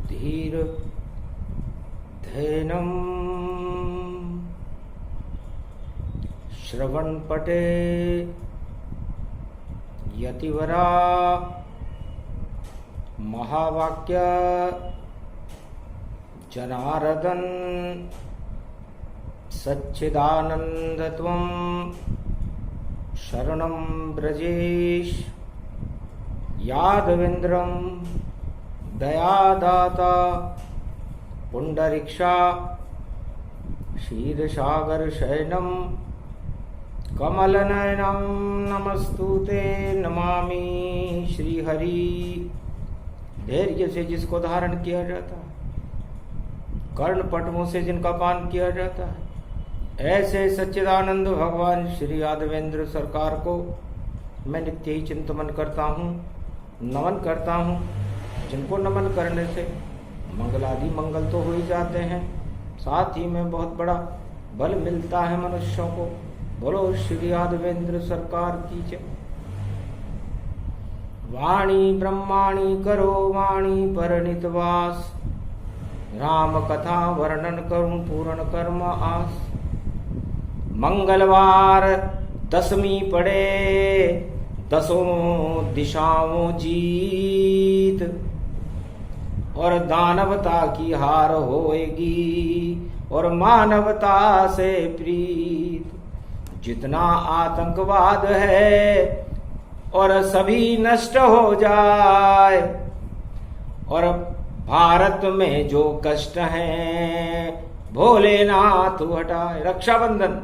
धीर धैनम श्रवणपटे यतिवरा महावाक्य जनार्दन सच्चिदानंदत्वं शरणं ब्रजेश यादवेन्द्रं दयादाता पुंडरीक्षा क्षीरसागर शयनम कमलनयनं नमस्तुते नमामि श्रीहरि। धैर्य से जिसको धारण किया जाता है, कर्णपटमों से जिनका पान किया जाता है, ऐसे सच्चिदानंद भगवान श्री यादवेंद्र सरकार को मैं नित्य ही चिंतन करता हूँ, नमन करता हूँ। जिनको नमन करने से मंगलादि मंगल तो हो ही जाते हैं, साथ ही में बहुत बड़ा बल मिलता है मनुष्यों को। बोलो श्री यादवेंद्र सरकार की जय। वाणी ब्रह्माणी करो वाणी परनित वास, राम कथा वर्णन करूं पूर्ण कर्म आस। मंगलवार दसवीं पड़े दसों दिशाओं जीत, और दानवता की हार होएगी और मानवता से प्रीत। जितना आतंकवाद है और सभी नष्ट हो जाए, और भारत में जो कष्ट है भोलेनाथ हटाए। रक्षाबंधन,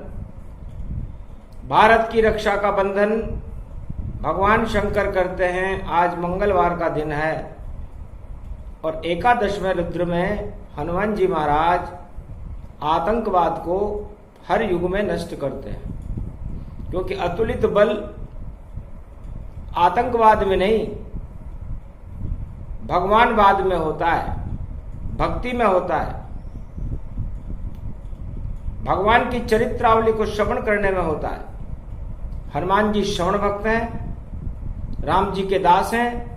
भारत की रक्षा का बंधन भगवान शंकर करते हैं। आज मंगलवार का दिन है और एकादशवें रुद्र में हनुमान जी महाराज आतंकवाद को हर युग में नष्ट करते हैं, क्योंकि अतुलित बल आतंकवाद में नहीं भगवानवाद में होता है, भक्ति में होता है, भगवान की चरित्रावली को श्रवण करने में होता है। हनुमान जी श्रवण भक्त हैं, राम जी के दास हैं।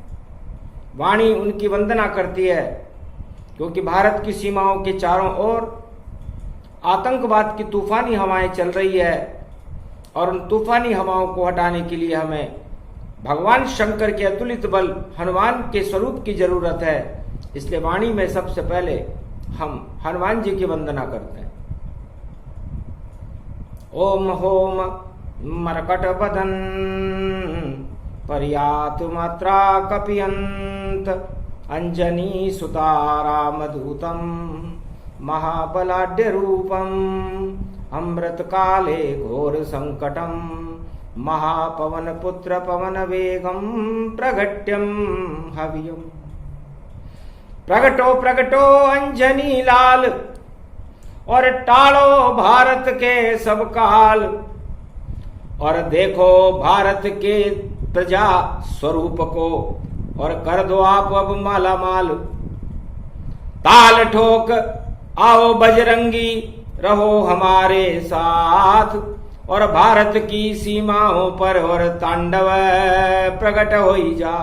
वाणी उनकी वंदना करती है, क्योंकि भारत की सीमाओं के चारों ओर आतंकवाद की तूफानी हवाएं चल रही है, और उन तूफानी हवाओं को हटाने के लिए हमें भगवान शंकर के अतुलित बल हनुमान के स्वरूप की जरूरत है। इसलिए वाणी में सबसे पहले हम हनुमान जी की वंदना करते हैं। ओम होम मरकट बदन पर्यात मात्रा कपियंत, अंजनी सुता रामदूतम महाबलाढ्य रूपम, अमृत काले घोर संकटम महापवन पुत्र पवन वेगम प्रगट्यम हवियम। प्रगटो प्रगटो अंजनी लाल, और टालो भारत के सब काल, और देखो भारत के प्रजा स्वरूप को, और कर दो आप अब माला माल। ताल ठोक आओ बजरंगी, रहो हमारे साथ, और भारत की सीमाओं पर और तांडव प्रकट हो ही जा।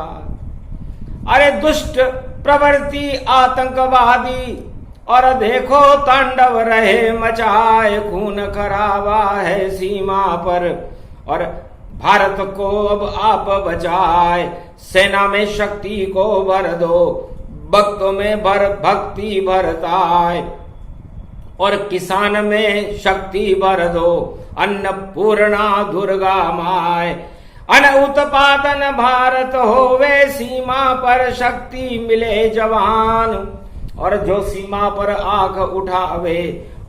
अरे दुष्ट प्रवृत्ति आतंकवादी, और देखो तांडव रहे मचाए, खून खराबा है सीमा पर, और भारत को अब आप बचाए। सेना में शक्ति को भर दो, भक्तों में भक्ति भरताए, और किसान में शक्ति भर दो, अन्नपूर्णा दुर्गा माय। अन उत्पादन भारत होवे, सीमा पर शक्ति मिले जवान, और जो सीमा पर आंख उठावे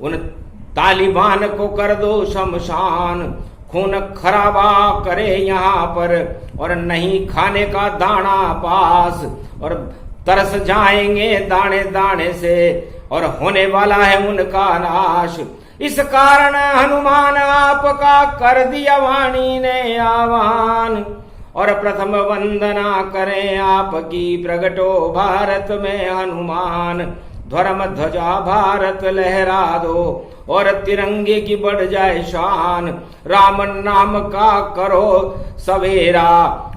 उन तालिबान को कर दो शमशान। खून खराबा करे यहाँ पर, और नहीं खाने का दाना पास, और तरस जाएंगे दाने दाने से, और होने वाला है उनका नाश। इस कारण हनुमान आपका कर दिया वाणी ने आह्वान, और प्रथम वंदना करें आपकी, प्रगटो भारत में हनुमान। धर्म ध्वजा भारत लहरा दो, और तिरंगे की बढ़ जाए शान। राम नाम का करो सवेरा,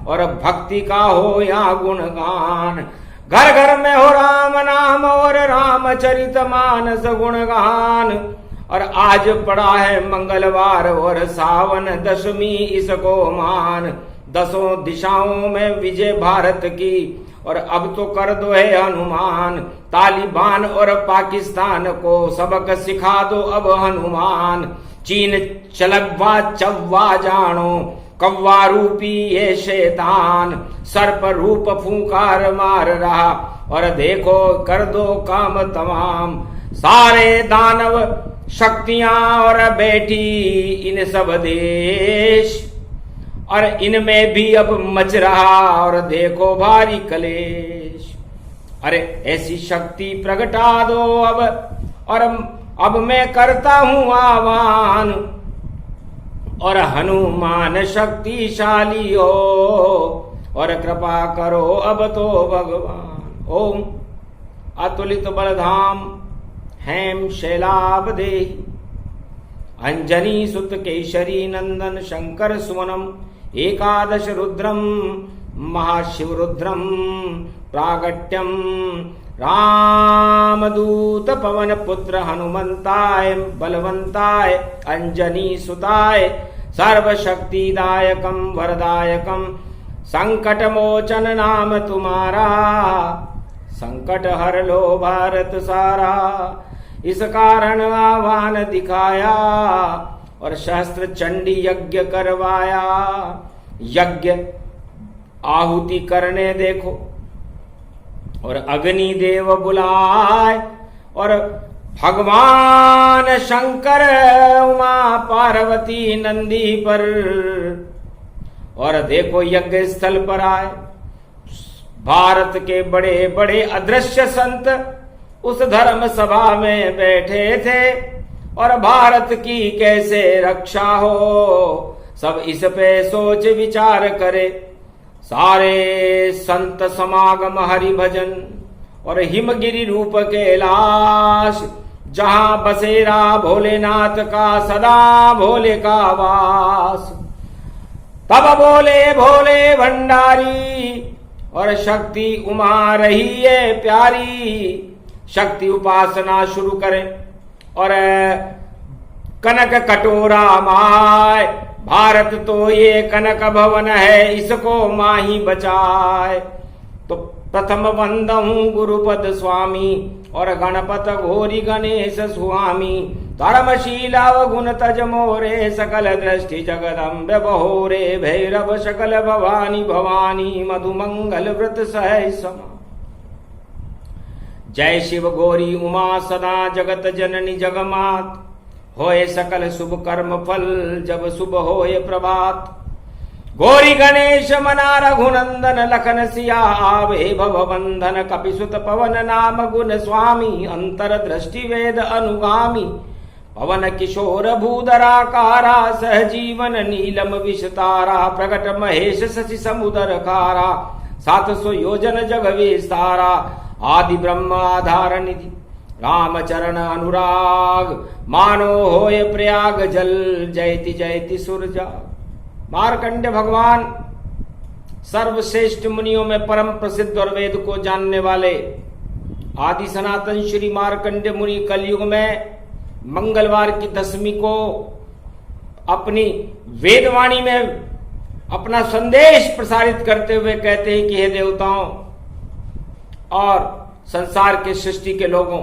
और भक्ति का हो या गुणगान। घर घर में हो राम नाम और रामचरित मानस गुणगान। और आज पड़ा है मंगलवार और सावन दशमी इसको मान। 10 दिशाओं में विजय भारत की और अब तो कर दो है हनुमान। तालिबान और पाकिस्तान को सबक सिखा दो अब हनुमान। चीन चलवा चव्वा जानो कव्वा रूपी ये शैतान। सर्प रूप फूंकार मार रहा और देखो कर दो काम तमाम। सारे दानव शक्तियां और बैठी इन सब देश और इनमें भी अब मच रहा और देखो भारी कलेश। अरे ऐसी शक्ति प्रगटा दो अब और अब मैं करता हूं आह्वान। और हनुमान शक्तिशाली हो और कृपा करो अब तो भगवान। ओम अतुलित बलधाम हेम शैलाभ देहि अंजनी सुत केशरी नंदन शंकर सुवनम। एकादश रुद्रम महाशिव रुद्रम प्रागट्यम रामदूत पवन पुत्र हनुमंताय बलवंताय अंजनी सुताय सर्वशक्तिदायकम वरदायकम। संकट मोचन नाम तुम्हारा संकट हर लो भारत सारा। इस कारण आह्वान दिखाया और शस्त्र चंडी यज्ञ करवाया। यज्ञ आहुति करने देखो और अग्नि देव बुलाए और भगवान शंकर उमा पार्वती नंदी पर और देखो यज्ञ स्थल पर आए। भारत के बड़े बड़े अदृश्य संत उस धर्म सभा में बैठे थे और भारत की कैसे रक्षा हो सब इस पे सोच विचार करे। सारे संत समागम हरि भजन और हिमगिरी रूप कैलाश जहां बसेरा भोलेनाथ का सदा भोले का वास। तब बोले भोले भंडारी और शक्ति उमा रही है प्यारी। शक्ति उपासना शुरू करें और कनक कटोरा माय। भारत तो ये कनक भवन है इसको माही बचाए। तो प्रथम वंदहूं गुरुपद स्वामी और गणपत घोरी गणेश स्वामी। धर्मशीला गुण तज मोरे सकल दृष्टि जगदम्ब बहोरे। भैरव सकल भवानी भवानी मधुमंगल व्रत सह समा। जय शिव गौरी उमा सदा जगत जननी जगमात। होए सकल शुभ कर्म फल जब शुभ होए प्रभात। गौरी गणेश मना रघुनंदन लखन सिया आवे भव बंधन। कपिसुत पवन नाम गुण स्वामी अंतर दृष्टि वेद अनुगामी। पवन किशोर भूधराकारा सहजीवन नीलम विषतारा। प्रकट महेश शशि समुदर खारा 700 योजन जग विस्तारा। आदि ब्रह्म आधार निधि रामचरण अनुराग। मानो होय प्रयाग जल जयति जयति सुरजा। मार्कंडे भगवान सर्वश्रेष्ठ मुनियों में परम प्रसिद्ध और वेद को जानने वाले आदि सनातन श्री मार्कंडे मुनि कलयुग में मंगलवार की 10वीं को अपनी वेदवाणी में अपना संदेश प्रसारित करते हुए कहते हैं कि हे देवताओं और संसार के सृष्टि के लोगों,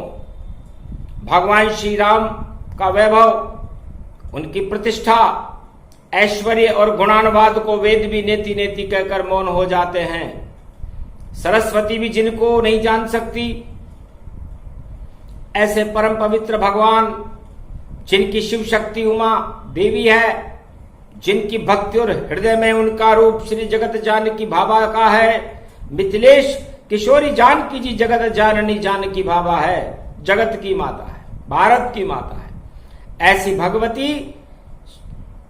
भगवान श्री राम का वैभव, उनकी प्रतिष्ठा, ऐश्वर्य और गुणानुवाद को वेद भी नेति नेति कहकर मौन हो जाते हैं। सरस्वती भी जिनको नहीं जान सकती, ऐसे परम पवित्र भगवान जिनकी शिव शक्ति उमा देवी है, जिनकी भक्ति और हृदय में उनका रूप श्री जगत जानकी भाभा का है। मिथिलेश किशोरी जानकी जी जगत जाननी जानकी भाभा है, जगत की माता है, भारत की माता है। ऐसी भगवती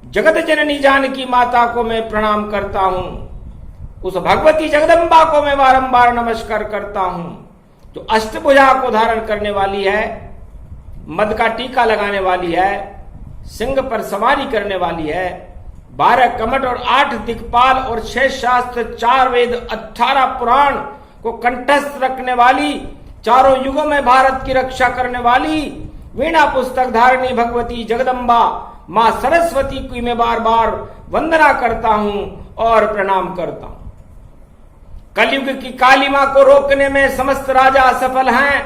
जगत जननी जानकी माता को मैं प्रणाम करता हूं। उस भगवती जगदम्बा को मैं बारंबार नमस्कार करता हूं, जो अष्टभुजा को धारण करने वाली है, मद का टीका लगाने वाली है, सिंह पर सवारी करने वाली है, 12 कमठ और 8 दिक्पाल और 6 शास्त्र, 4 वेद, 18 पुराण को कंठस्थ रखने वाली, चारों युगों में भारत की रक्षा करने वाली वीणा पुस्तक धारिणी भगवती जगदम्बा मां सरस्वती की मैं बार बार वंदना करता हूं और प्रणाम करता हूं। कलयुग की काली मां को रोकने में समस्त राजा असफल हैं।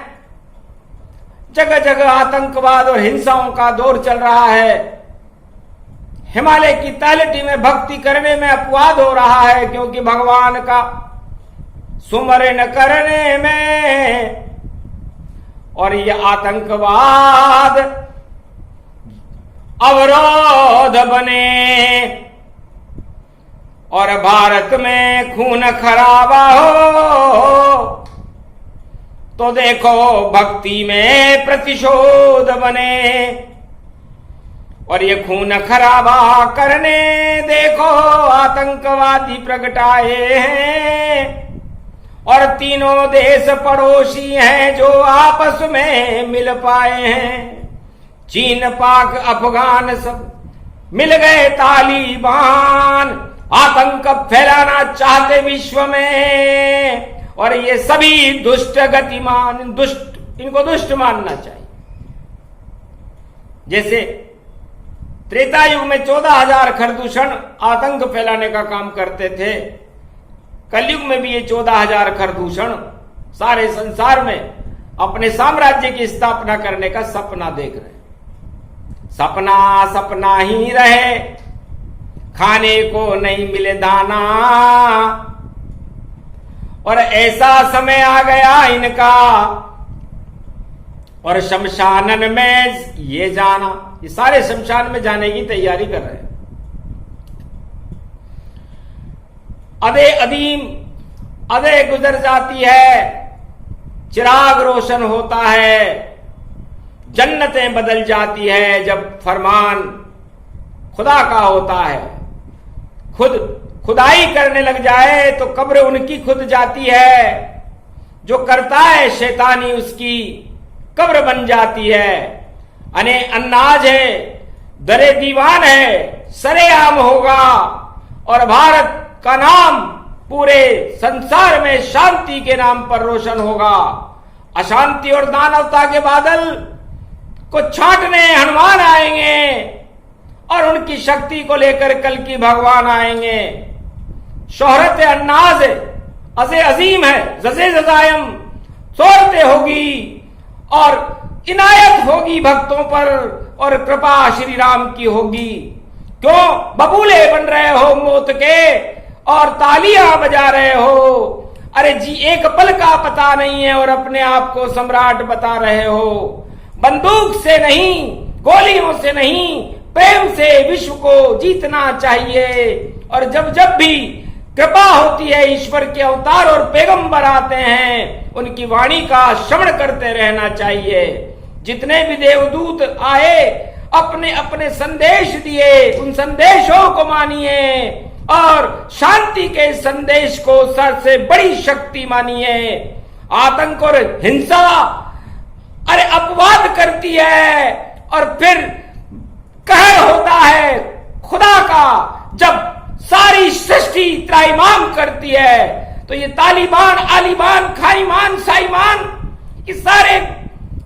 जगह जगह आतंकवाद और हिंसाओं का दौर चल रहा है। हिमालय की तलहटी में भक्ति करने में अपवाद हो रहा है, क्योंकि भगवान का सुमरन करने में और ये आतंकवाद अवरोध बने और भारत में खून खराबा हो तो देखो भक्ति में प्रतिशोध बने। और ये खून खराबा करने देखो आतंकवादी प्रगटाए हैं। और तीनों देश पड़ोसी हैं जो आपस में मिल पाए हैं। चीन, पाक, अफगान सब मिल गए तालिबान, आतंक फैलाना चाहते विश्व में। और ये सभी दुष्ट गतिमान, दुष्ट, इनको दुष्ट मानना चाहिए। जैसे त्रेता युग में 14,000 खरदूषण आतंक फैलाने का काम करते थे, कलयुग में भी ये 14,000 खरदूषण सारे संसार में अपने साम्राज्य की स्थापना करने का सपना देख रहे हैं। सपना सपना ही रहे, खाने को नहीं मिले दाना। और ऐसा समय आ गया इनका, और शमशानन में ये जाना, ये सारे शमशान में जाने की तैयारी कर रहे हैं। अदे अदीम अदे गुजर जाती है, चिराग रोशन होता है, जन्नतें बदल जाती है जब फरमान खुदा का होता है। खुदाई करने लग जाए तो कब्र उनकी खुद जाती है। जो करता है शैतानी उसकी कब्र बन जाती है। अने अन्नाज है, दरे दीवान है, सरेआम होगा और भारत का नाम पूरे संसार में शांति के नाम पर रोशन होगा। अशांति और दानवता के बादल को छांटने हनुमान आएंगे और उनकी शक्ति को लेकर कल की भगवान आएंगे। शोहरत अन्नाज अज़े अजीम है, जज़े जज़ायम शोहरत होगी और इनायत होगी भक्तों पर और कृपा श्री राम की होगी। क्यों बबूले बन रहे हो मौत के और तालियां बजा रहे हो? अरे जी एक पल का पता नहीं है और अपने आप को सम्राट बता रहे हो। बंदूक से नहीं, गोलियों से नहीं, प्रेम से विश्व को जीतना चाहिए। और जब जब भी कृपा होती है, ईश्वर के अवतार और पैगंबर आते हैं, उनकी वाणी का श्रवण करते रहना चाहिए। जितने भी देवदूत आए अपने अपने संदेश दिए, उन संदेशों को मानिए और शांति के संदेश को सबसे बड़ी शक्ति मानिए। आतंक और हिंसा अरे अपवाद करती है और फिर कहर होता है खुदा का जब सारी सृष्टि त्राईमाम करती है। तो ये तालिबान, आलिबान, खाईमान, साईमान ये सारे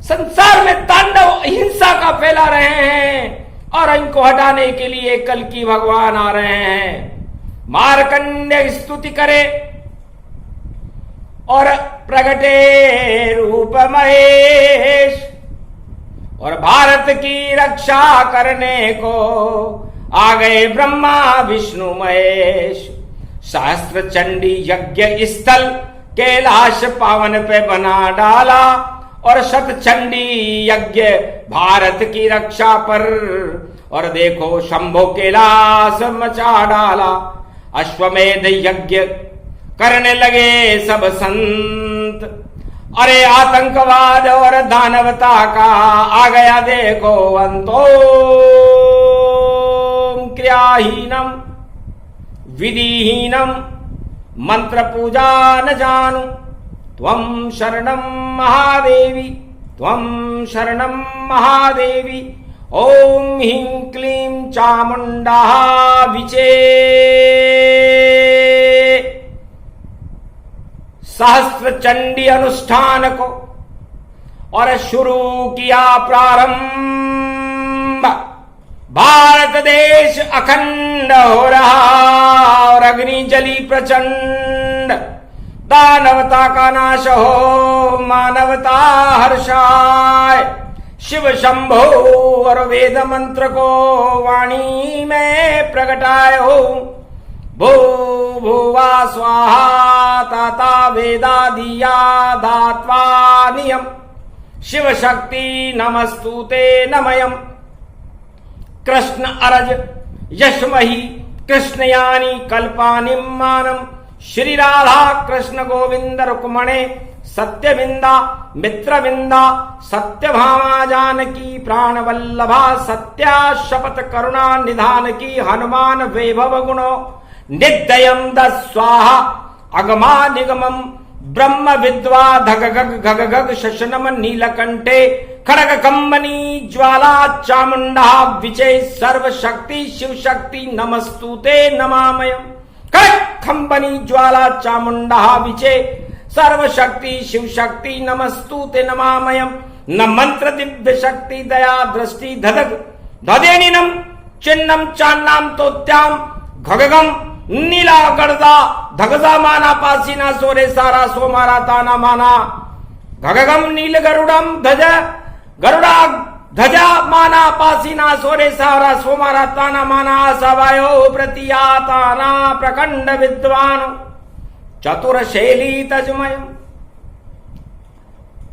संसार में तांडव हिंसा का फैला रहे हैं और इनको हटाने के लिए कल की भगवान आ रहे हैं। मार्कंडेय स्तुति करे और प्रगटे रूप महेश और भारत की रक्षा करने को आ गए ब्रह्मा विष्णु महेश। सहस्त्र चंडी यज्ञ स्थल कैलाश पावन पे बना डाला और शत चंडी यज्ञ भारत की रक्षा पर। और देखो शंभो कैलाश मचा डाला। अश्वमेध यज्ञ करने लगे सब संत। अरे आतंकवाद और दानवता का आ गया देखो अंतो। क्रियाहीनम विधिहीनम मंत्र पूजा न जानू त्वं शरणं महादेवी, त्वं शरणं महादेवी। ओम ह्रीं क्लीं चामुंडा विचे सहस्त्र चंडी अनुष्ठान को और शुरू किया प्रारंभ। भारत देश अखंड हो रहा और अग्नि जली प्रचंड। दानवता का नाश हो मानवता हर्षाय। शिव शंभो और वेद मंत्र को वाणी में प्रगटाय हो। भू भुवा स्वाहा ताता वेदादिया धात्वा नियम। शिव शक्ति नमस्तुते नमयम। कृष्ण अरज यशमहि कृष्णयानी कल्पानिमानम। श्री राधा कृष्ण गोविंद रुक्मणे सत्यविंदा मित्रविंदा सत्यभामा जानकी प्राणवल्लभा सत्या शपथ करुणा निधान की हनुमान वैभव गुणो निदयम दस्वाहा अगमा निगमम ब्रह्म विद्वा धग गग घग गग शशनम नीलकंठे खड़ग कंबनी ज्वाला चामुंडा विजय सर्व शक्ति शिव शक्ति नमस्तुते नमामयम। खड़ग कंबनी ज्वाला चामुंडा विजय सर्व शक्ति शिव शक्ति नमस्तुते नमामयम। न मंत्र दिव्य शक्ति दया दृष्टि धदग धदेनिनम चिन्नम चान्नाम तोत्याम घगगम नीला गड़दा धगजा माना पासीना सोरे सारा सोमारा ताना माना। घगगम नील गरुड़म ध्वज गरुड़ा ध्वजा माना पासीना सोरे सारा सोमारा ताना माना। सवायो प्रतियाताना प्रखंड विद्वान चतुरशैली तजमयम।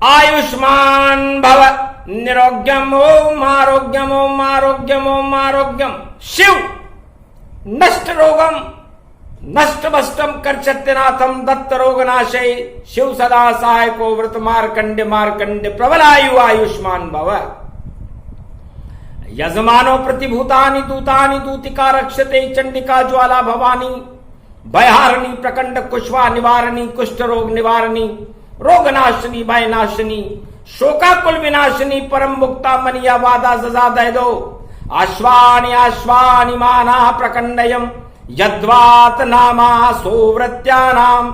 आयुष्मान भव निरोग्यम ओम आरोग्यम ओम आरोग्यम ओम आरोग्यम। शिव नष्ट रोगम नष्ट बष्टम कर चत्यनाथम दत्त रोगनाशय। शिव सदा सहाय को व्रत मार्कंड मार्कंड प्रबलायु आयुष्मान भव। यजमानो प्रतिभूतानि दूतानि दूतिका रक्षते चंडिका ज्वाला भवानी। भयहारिणी प्रकंड कुशवा निवारणी कुष्ठ रोग निवारणी रोगनाशिनी भयनाशिनी शोकाकुल विनाशिनी परम मुक्ता मनिया वादा सजा दय दो। आश्वानि आश्वानि माना प्रकंडयम यद्वात नामा सोवृत्यानाम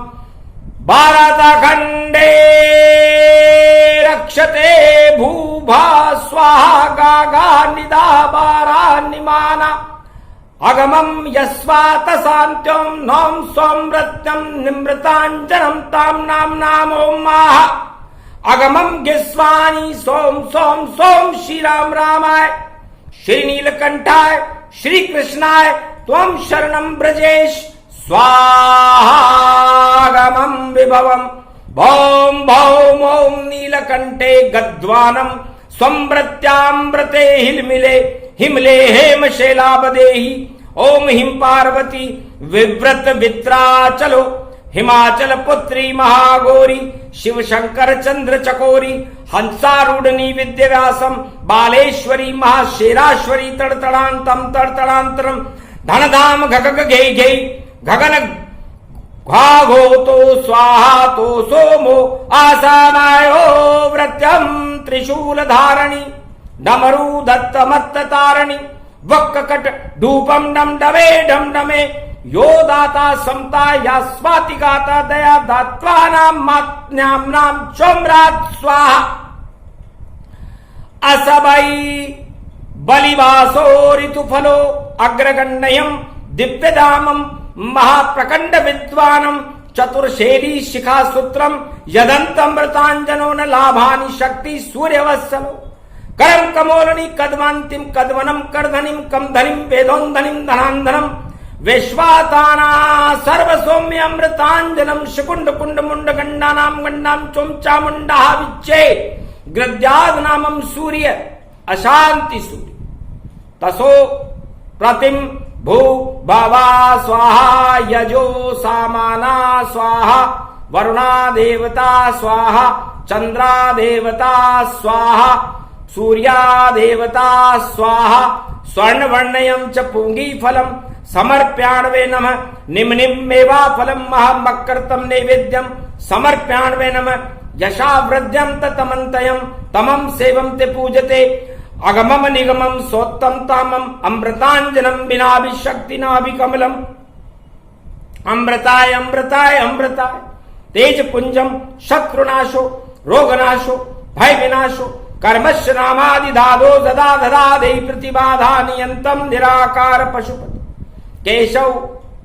भारतखंडे रक्षते भूभा स्वाहा गागा निदा बारा निमाना। अगमम यस्वात शांत्यम नौम सोमृत्यम निमृतांजनम ताम नाम नाम ओम माह। अगमम गिस्वानी सोम सोम सोम श्री राम रामाय श्री नीलकंठाय श्री कृष्णाय त्वं शरणं ब्रजेश स्वाहागमं विभवम। भौम भौम ओम नीलकंठे गद्वानम स्वमृत्यामृते हिलमिले हिमले हेम शैलाबदेहि। ओम हिम पार्वती विव्रत वित्राचलो हिमाचल पुत्री महागौरी शिव शंकर चंद्र चकोरी हंसारूढ़नी विद्य व्यासम बालेश्वरी महाशेराश्वरी तड़तड़ांतम तड़तड़ांतरम धनधाम घगग घे घे घगन घाघो तो स्वाहा तो सोमो आसामायो व्रत्यम त्रिशूल धारणी डमरू दत्त मत्त तारणी वक्ककट धूपम डम डमे डम डमे यो दाता समता या स्वाति गाता दया दात्वा नाम मात्न्याम नाम चोमरात स्वाहा। असबै बलिवासो ऋतुफलो अग्रगण्यम दिव्यधामम महाप्रकंड विद्वानम चतुर्शैली शिखा सूत्रम यदंतमृतांजनो न लाभानि शक्ति सूर्यवत्सलो। करम कमोलनी कदमांतिम कदवनम करधनिम कमधनिम वेदोंधनिम धनांधनम विश्वाताना सर्व सौम्य अमृतांजनम शिकुंड कुंड मुंड गंडानाम गंडाम चोम चामुंडा विच्चे गृद्याद नामम सूर्य अशांति सूर्य। तसो प्रतिम भू बाबा स्वाहा यजो सामाना स्वाहा वरुणा देवता स्वाहा चंद्रा देवता स्वाहा सूर्या देवता स्वाहा। स्वर्ण वर्णयम च पुंगी फलम समर्प्याण्वे नमः निम्निम मेवा फलम महामक्कर्तम नैवेद्यम समर्प्याण्वे नमः यशावृद्यम ततमन्तयम तमम सेवम ते पूजते। अगमम निगमम सोत्तम तामम अमृतांजनम बिनाभि शक्ति नाभि कमलम। अमृताय अमृताय अमृताय तेज पुंजम शत्रुनाशो रोगनाशो भय विनाशो कर्मश्च नामादि धादो ददा ददादे प्रतिबाधा नियंतम निराकार पशुपति केशव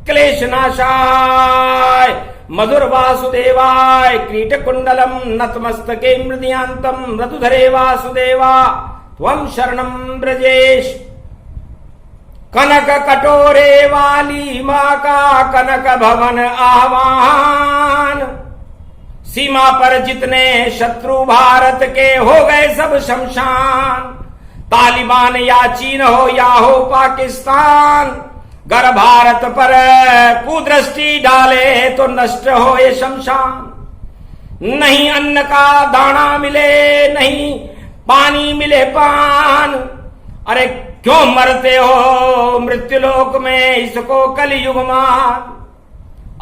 क्लेश नाशाय मधुर वासुदेवाय क्रीट कुंडलम नतमस्तके मृदयांतम मृदुधरे वासुदेवा त्वं शरणं ब्रजेश। कनक कटोरे वाली माँ का कनक भवन आह्वान, सीमा पर जितने शत्रु भारत के हो गए सब शमशान। तालिबान या चीन हो या हो पाकिस्तान, गर भारत पर कुदृष्टि डाले तो नष्ट हो ये शमशान। नहीं अन्न का दाना मिले, नहीं पानी मिले पान, अरे क्यों मरते हो मृत्युलोक में इसको कलयुग मान।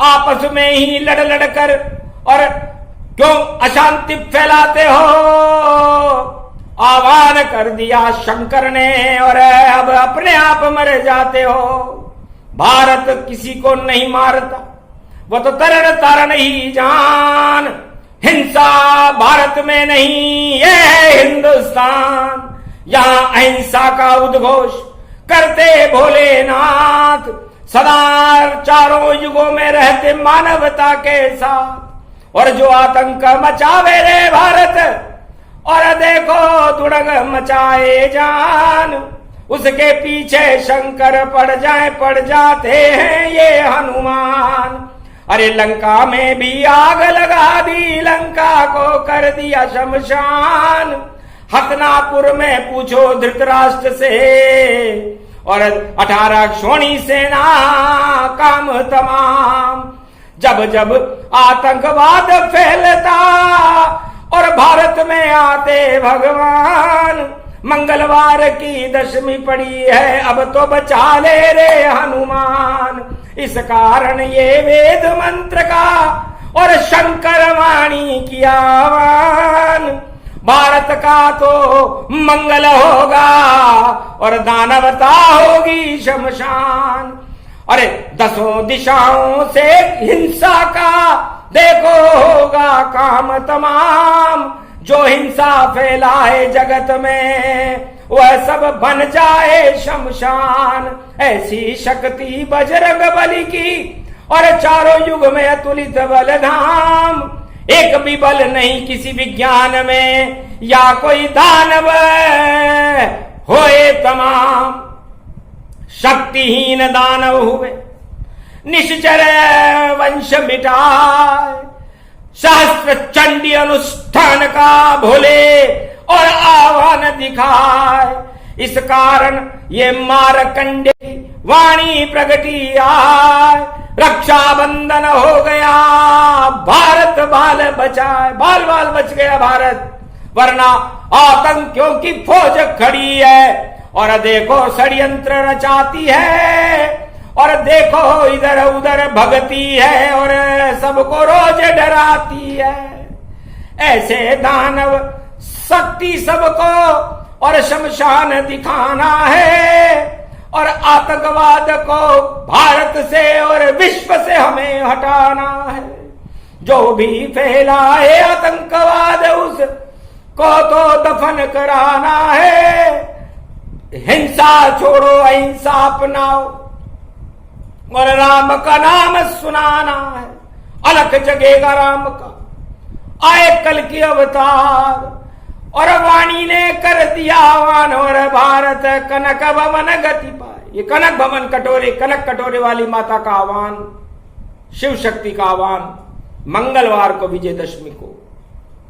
आपस में ही लड़ लड़ कर और क्यों अशांति फैलाते हो, आह्वान कर दिया शंकर ने और अब अपने आप मर जाते हो। भारत किसी को नहीं मारता, वो तो तरण तारण ही जान। हिंसा भारत में नहीं, ये है हिंदुस्तान। यहां अहिंसा का उद्घोष करते भोलेनाथ, सदा चारों युगों में रहते मानवता के साथ। और जो आतंक मचावे रे भारत, और देखो दुड़ग मचाए जान, उसके पीछे शंकर पड़ जाते हैं ये हनुमान। अरे लंका में भी आग लगा दी, लंका को कर दिया शमशान। हसनापुर में पूछो धृतराष्ट्र से, और 18 क्षोणी सेना काम तमाम। जब जब आतंकवाद फैलता और भारत में आते भगवान, मंगलवार की दशमी पड़ी है अब तो बचा ले रे हनुमान। इस कारण ये वेद मंत्र का और शंकर वाणी की आह्वान, भारत का तो मंगल होगा और दानवता होगी शमशान। अरे 10 दिशाओं से हिंसा का देखो होगा काम तमाम। जो हिंसा फैलाए जगत में वह सब बन जाए शमशान। ऐसी शक्ति बजरंग बली की और चारों युग में अतुलित बल धाम। एक भी बल नहीं किसी विज्ञान में, या कोई दानव होए तमाम। शक्तिहीन दानव हुए निश्चर वंश मिटाए, सहस्त्र चंडी अनुष्ठान का भोले और आह्वान दिखाए। इस कारण ये मारकंडे की वाणी प्रगटी आए। रक्षाबंधन हो गया भारत बाल बचाए, बाल बाल बच गया भारत, वरना आतंकियों की फौज खड़ी है। और देखो षड्यंत्र रचाती है, और देखो इधर उधर भगती है और सबको रोज डराती है। ऐसे दानव शक्ति सबको और शमशान दिखाना है, और आतंकवाद को भारत से और विश्व से हमें हटाना है। जो भी फैलाए आतंकवाद उसको तो दफन कराना है। हिंसा छोड़ो अहिंसा अपनाओ और राम का नाम सुनाना है। अलख जगेगा राम का, आए कल की अवतार, और वाणी ने कर दिया आह्वान और भारत कनक भवन गति पाए। ये कनक भवन कटोरे, कनक कटोरे वाली माता का आह्वान, शिव शक्ति का आह्वान मंगलवार को विजयदशमी को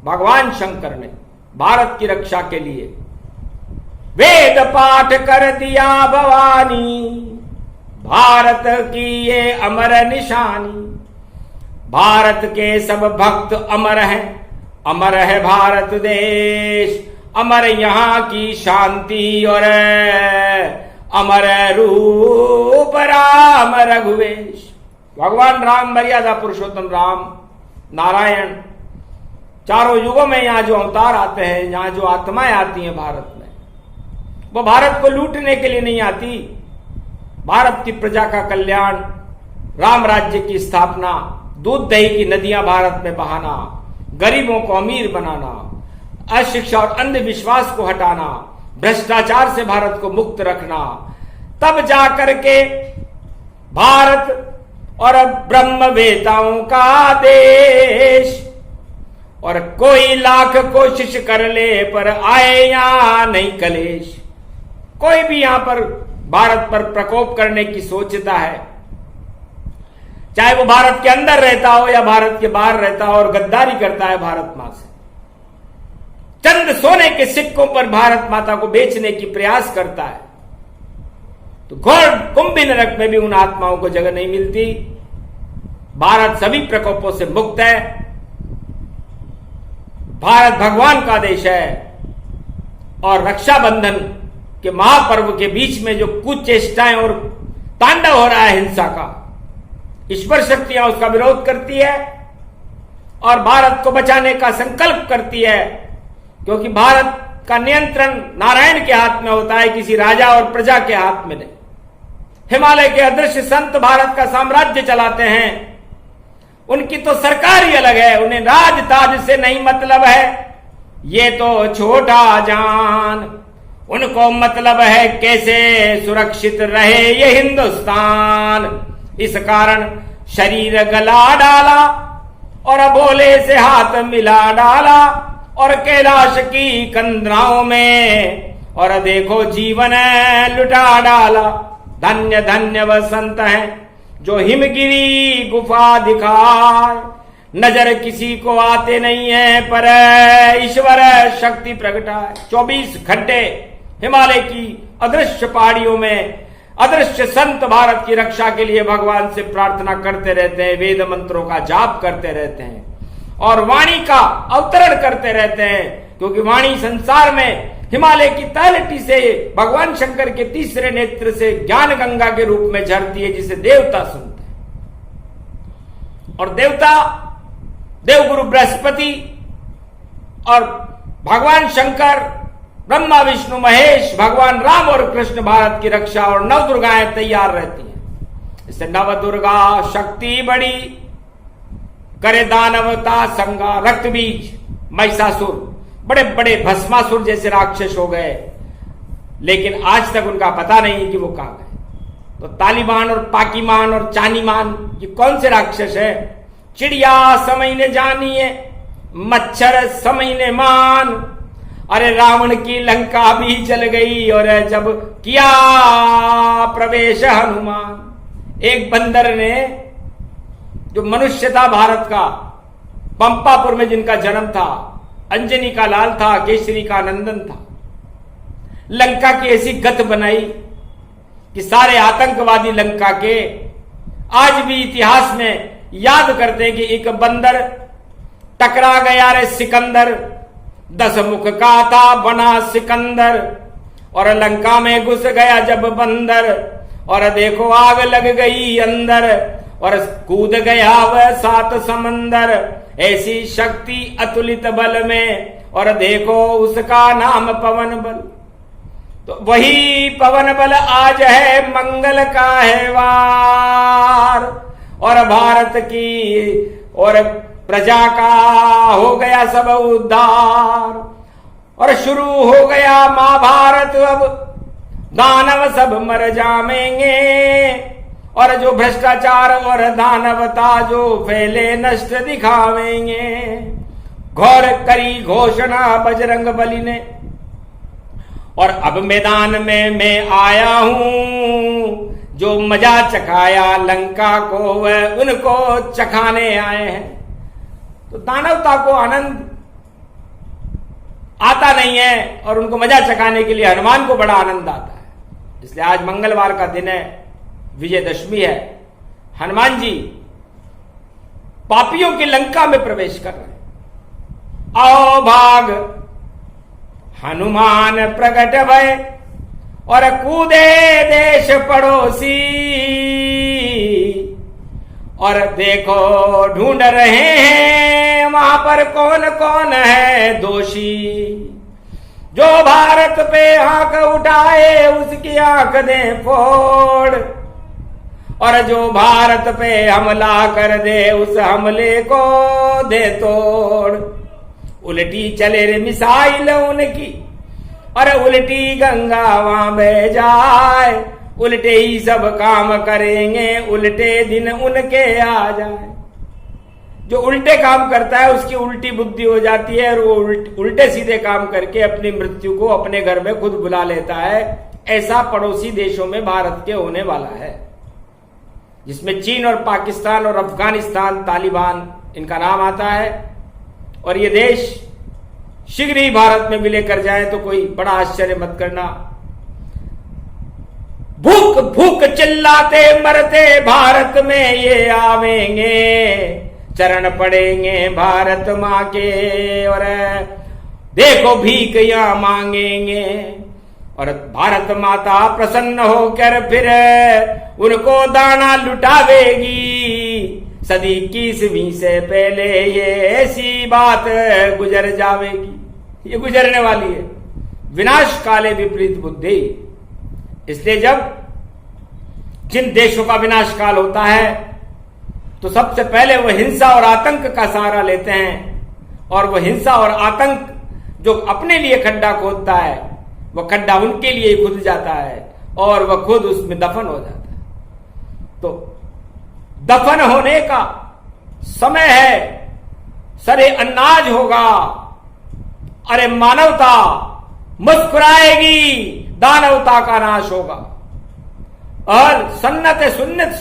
भगवान शंकर ने भारत की रक्षा के लिए वेद पाठ कर दिया भवानी। भारत की ये अमर निशानी, भारत के सब भक्त अमर हैं, अमर है भारत देश, अमर यहाँ की शांति और अमर रूप राम रघुवेश। भगवान राम मर्यादा पुरुषोत्तम राम नारायण चारों युगों में यहाँ जो अवतार आते हैं, यहाँ जो आत्माएं आती हैं भारत में, वो भारत को लूटने के लिए नहीं आती। भारत की प्रजा का कल्याण, राम राज्य की स्थापना, दूध दही की नदियां भारत में बहाना, गरीबों को अमीर बनाना, अशिक्षा और अंधविश्वास को हटाना, भ्रष्टाचार से भारत को मुक्त रखना, तब जाकर के भारत और ब्रह्मवेताओं का देश। और कोई लाख कोशिश कर ले पर आए यहां नहीं कलेश। कोई भी यहां पर भारत पर प्रकोप करने की सोचता है, चाहे वो भारत के अंदर रहता हो या भारत के बाहर रहता हो, और गद्दारी करता है भारत मां से, चंद सोने के सिक्कों पर भारत माता को बेचने की प्रयास करता है, तो घोर कुंभी नरक में भी उन आत्माओं को जगह नहीं मिलती। भारत सभी प्रकोपों से मुक्त है। भारत भगवान का देश है, और रक्षाबंधन के महापर्व के बीच में जो कुचेष्टाएं और तांडव हो रहा है हिंसा का, ईश्वर शक्तियां उसका विरोध करती है और भारत को बचाने का संकल्प करती है, क्योंकि भारत का नियंत्रण नारायण के हाथ में होता है, किसी राजा और प्रजा के हाथ में नहीं। हिमालय के अदृश्य संत भारत का साम्राज्य चलाते हैं, उनकी तो सरकार ही अलग है, उन्हें राज ताज से नहीं मतलब है। ये तो छोटा जान, उनको मतलब है कैसे सुरक्षित रहे ये हिंदुस्तान। इस कारण शरीर गला डाला और भोले से हाथ मिला डाला, और कैलाश की कंदराओं में और देखो जीवन लुटा डाला। धन्य धन्य वह संत है जो हिमगिरी गुफा दिखाए, नजर किसी को आते नहीं है पर ईश्वर शक्ति प्रगटाए। 24 घंटे हिमालय की अदृश्य पहाड़ियों में अदृश्य संत भारत की रक्षा के लिए भगवान से प्रार्थना करते रहते हैं, वेद मंत्रों का जाप करते रहते हैं और वाणी का अवतरण करते रहते हैं, क्योंकि वाणी संसार में हिमालय की तलहटी से भगवान शंकर के तीसरे नेत्र से ज्ञान गंगा के रूप में झरती है, जिसे देवता सुनते हैं। और देवता देवगुरु बृहस्पति और भगवान शंकर, ब्रह्मा विष्णु महेश, भगवान राम और कृष्ण भारत की रक्षा और नव दुर्गाएं तैयार रहती हैं। इससे नव दुर्गा शक्ति बड़ी, करे दानवता संगा, रक्त बीज महिषासुर, बड़े बड़े भस्मासुर जैसे राक्षस हो गए, लेकिन आज तक उनका पता नहीं कि वो कहां गए। तो तालिबान और पाकीमान और चानीमान ये कौन से राक्षस है? चिड़िया समझने जानिए, मच्छर समझने मान। अरे रावण की लंका भी चल गई और जब किया प्रवेश हनुमान। एक बंदर ने, जो मनुष्य था भारत का, पंपापुर में जिनका जन्म था, अंजनी का लाल था, केसरी का नंदन था, लंका की ऐसी गत बनाई कि सारे आतंकवादी लंका के आज भी इतिहास में याद करते हैं कि एक बंदर टकरा गया रे सिकंदर, 10 मुख का था बना सिकंदर, और लंका में घुस गया जब बंदर, और देखो आग लग गई अंदर, और कूद गया वह 7 समंदर। ऐसी शक्ति अतुलित बल में, और देखो उसका नाम पवन बल। तो वही पवन बल आज है मंगल का है वार, और भारत की और प्रजा का हो गया सब उद्धार, और शुरू हो गया महाभारत। अब दानव सब मर जाएंगे, और जो भ्रष्टाचार और दानवता जो फैले नष्ट दिखावेंगे। घोर करी घोषणा बजरंग बली ने, और अब मैदान में मैं आया हूं, जो मजा चखाया लंका को वह उनको चखाने आए हैं। तो दानवता को आनंद आता नहीं है, और उनको मजा चखाने के लिए हनुमान को बड़ा आनंद आता है। इसलिए आज मंगलवार का दिन है, विजयदशमी है। हनुमान जी पापियों की लंका में प्रवेश कर रहे हैं। आओ भाग हनुमान प्रकट भय, और कूदे देश पड़ोसी, और देखो ढूंढ रहे हैं वहां पर कौन कौन है दोषी। जो भारत पे आंख उठाए उसकी आंख दे फोड़, और जो भारत पे हमला कर दे उस हमले को दे तोड़। उल्टी चले रे मिसाइल उनकी और उल्टी गंगा वहां बह जाए, उल्टे ही सब काम करेंगे, उल्टे दिन उनके आ जाए। जो उल्टे काम करता है उसकी उल्टी बुद्धि हो जाती है और वो उल्टे सीधे काम करके अपनी मृत्यु को अपने घर में खुद बुला लेता है। ऐसा पड़ोसी देशों में भारत के होने वाला है, जिसमें चीन और पाकिस्तान और अफगानिस्तान, तालिबान इनका नाम आता है। और ये देश शीघ्र ही भारत में विलय कर जाए तो कोई बड़ा आश्चर्य मत करना। भूख भूख चिल्लाते मरते भारत में ये आवेंगे, चरण पड़ेंगे भारत माँ के और देखो भीख यहाँ मांगेंगे। और भारत माता प्रसन्न होकर फिर उनको दाना लुटावेगी। सदी 21वीं से पहले ये ऐसी बात गुजर जावेगी, ये गुजरने वाली है। विनाश काले विपरीत बुद्धि। इसलिए जब जिन देशों का विनाश काल होता है तो सबसे पहले वो हिंसा और आतंक का सहारा लेते हैं, और वो हिंसा और आतंक जो अपने लिए खड्डा खोदता है वो खड्डा उनके लिए खुद जाता है और वह खुद उसमें दफन हो जाता है। तो दफन होने का समय है, सरे अन्नाज होगा। अरे मानवता मुस्कुराएगी, दानवता का नाश होगा। और सन्नत सुन्नत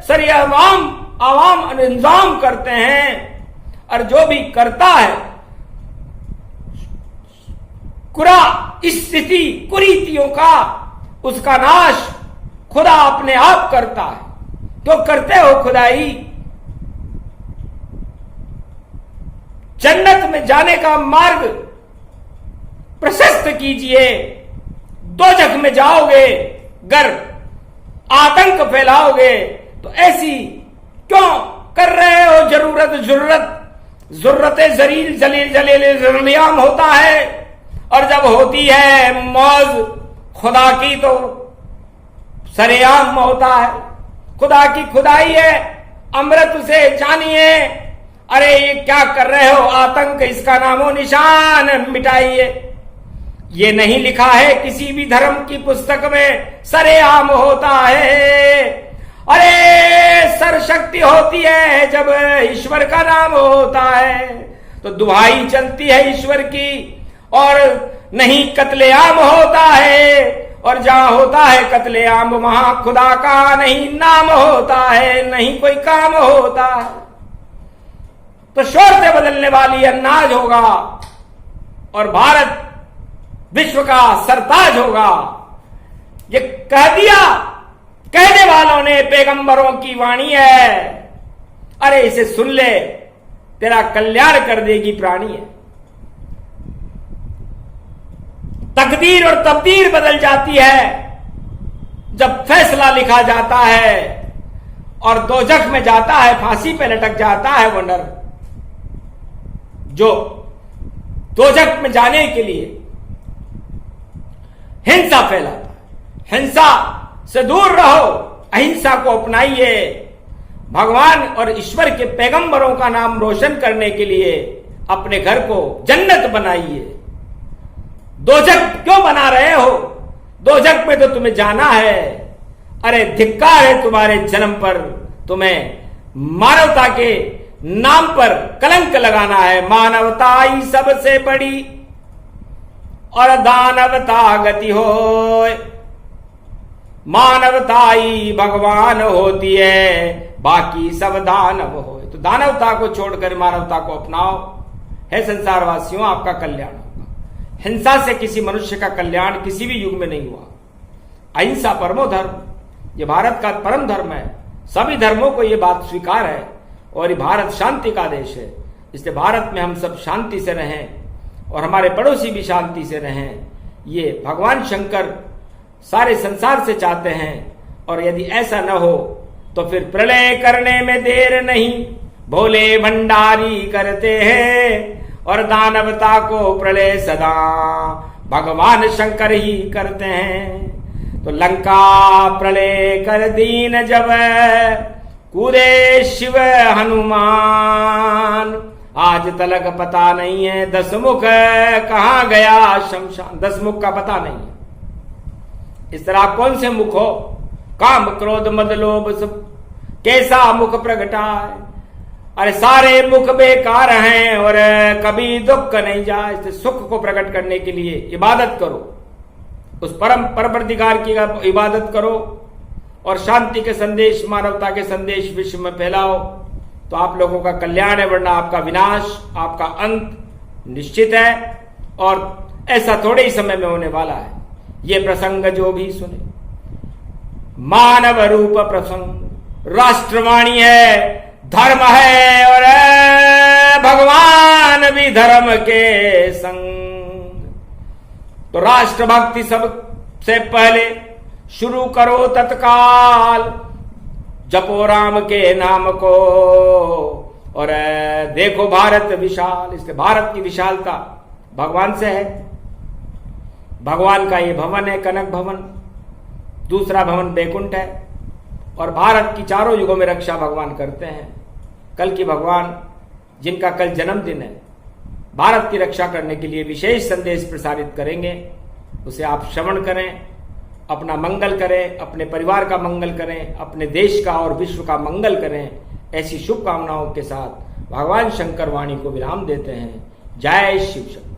सरे आवाम इंतजाम करते हैं, और जो भी करता है कुरा स्थिति कुरीतियों का, उसका नाश खुदा अपने आप करता है। तो करते हो खुदाई। जन्नत में जाने का मार्ग प्रशस्त कीजिए। दोजख में जाओगे गर आतंक फैलाओगे तो ऐसी क्यों कर रहे हो? जरूरत जलील जलील जलील जलीलियाम होता है, और जब होती है मौज खुदा की तो सरेआम होता है। खुदा की खुदाई है, अमृत से जानिए। अरे ये क्या कर रहे हो? आतंक, इसका नामो निशान मिटाइए। ये नहीं लिखा है किसी भी धर्म की पुस्तक में, सरेआम होता है। अरे सरशक्ति होती है जब ईश्वर का नाम होता है, तो दुहाई चलती है ईश्वर की, और नहीं कत्लेआम होता है। और जहां होता है कत्लेआम वहां खुदा का नहीं नाम होता है, नहीं कोई काम होता है। तो शोर से बदलने वाली अन्नाज होगा और भारत विश्व का सरताज होगा। ये कह दिया, कहने वालों ने पैगंबरों की वाणी है। अरे इसे सुन ले, तेरा कल्याण कर देगी प्राणी है। तकदीर और तब्दीर बदल जाती है जब फैसला लिखा जाता है, और दोजख में जाता है, फांसी पे लटक जाता है वो नर जो दोजख में जाने के लिए हिंसा फैलाता है। हिंसा से दूर रहो, अहिंसा को अपनाइए। भगवान और ईश्वर के पैगंबरों का नाम रोशन करने के लिए अपने घर को जन्नत बनाइए। दोजख क्यों बना रहे हो? दोजख में तो तुम्हें जाना है। अरे धिक्कार है तुम्हारे जन्म पर, तुम्हें मानवता के नाम पर कलंक लगाना है। मानवता ही सबसे बड़ी और दानवता गति हो। मानवता ही भगवान होती है, बाकी सब दानव हो। तो दानवता को छोड़कर मानवता को अपनाओ। है संसारवासियों, आपका कल्याण होगा। हिंसा से किसी मनुष्य का कल्याण किसी भी युग में नहीं हुआ। अहिंसा परमो धर्म, ये भारत का परम धर्म है। सभी धर्मों को ये बात स्वीकार है, और ये भारत शांति का देश है। इसलिए भारत में हम सब शांति से रहें और हमारे पड़ोसी भी शांति से रहें। ये भगवान शंकर सारे संसार से चाहते हैं। और यदि ऐसा न हो तो फिर प्रलय करने में देर नहीं, भोले भंडारी करते हैं। और दानवता को प्रलय सदा भगवान शंकर ही करते हैं। तो लंका प्रलय कर दीन जब कूदे शिव हनुमान। आज तलक पता नहीं है दसमुख कहां गया शमशान। दसमुख का पता नहीं है। इस तरह कौन से मुख हो? काम क्रोध मद लोभ सब कैसा मुख प्रगटा है। अरे सारे मुख बेकार हैं और कभी दुख नहीं जाए। इससे सुख को प्रकट करने के लिए इबादत करो, उस परम परवरदिगार की इबादत करो और शांति के संदेश, मानवता के संदेश विश्व में फैलाओ, तो आप लोगों का कल्याण है, वरना आपका विनाश, आपका अंत निश्चित है। और ऐसा थोड़े ही समय में होने वाला है। ये प्रसंग जो भी सुने, मानव रूप प्रसंग, राष्ट्रवाणी है, धर्म है और भगवान भी धर्म के संग। तो राष्ट्रभक्ति सबसे पहले शुरू करो तत्काल, जपो राम के नाम को और देखो भारत विशाल। इसलिए भारत की विशालता भगवान से है। भगवान का ये भवन है कनक भवन, दूसरा भवन बैकुंठ है। और भारत की चारों युगों में रक्षा भगवान करते हैं। कल की भगवान जिनका कल जन्मदिन है, भारत की रक्षा करने के लिए विशेष संदेश प्रसारित करेंगे। उसे आप श्रवण करें, अपना मंगल करें, अपने परिवार का मंगल करें, अपने देश का और विश्व का मंगल करें। ऐसी शुभकामनाओं के साथ भगवान शंकर वाणी को विराम देते हैं। जय शिव शंकर।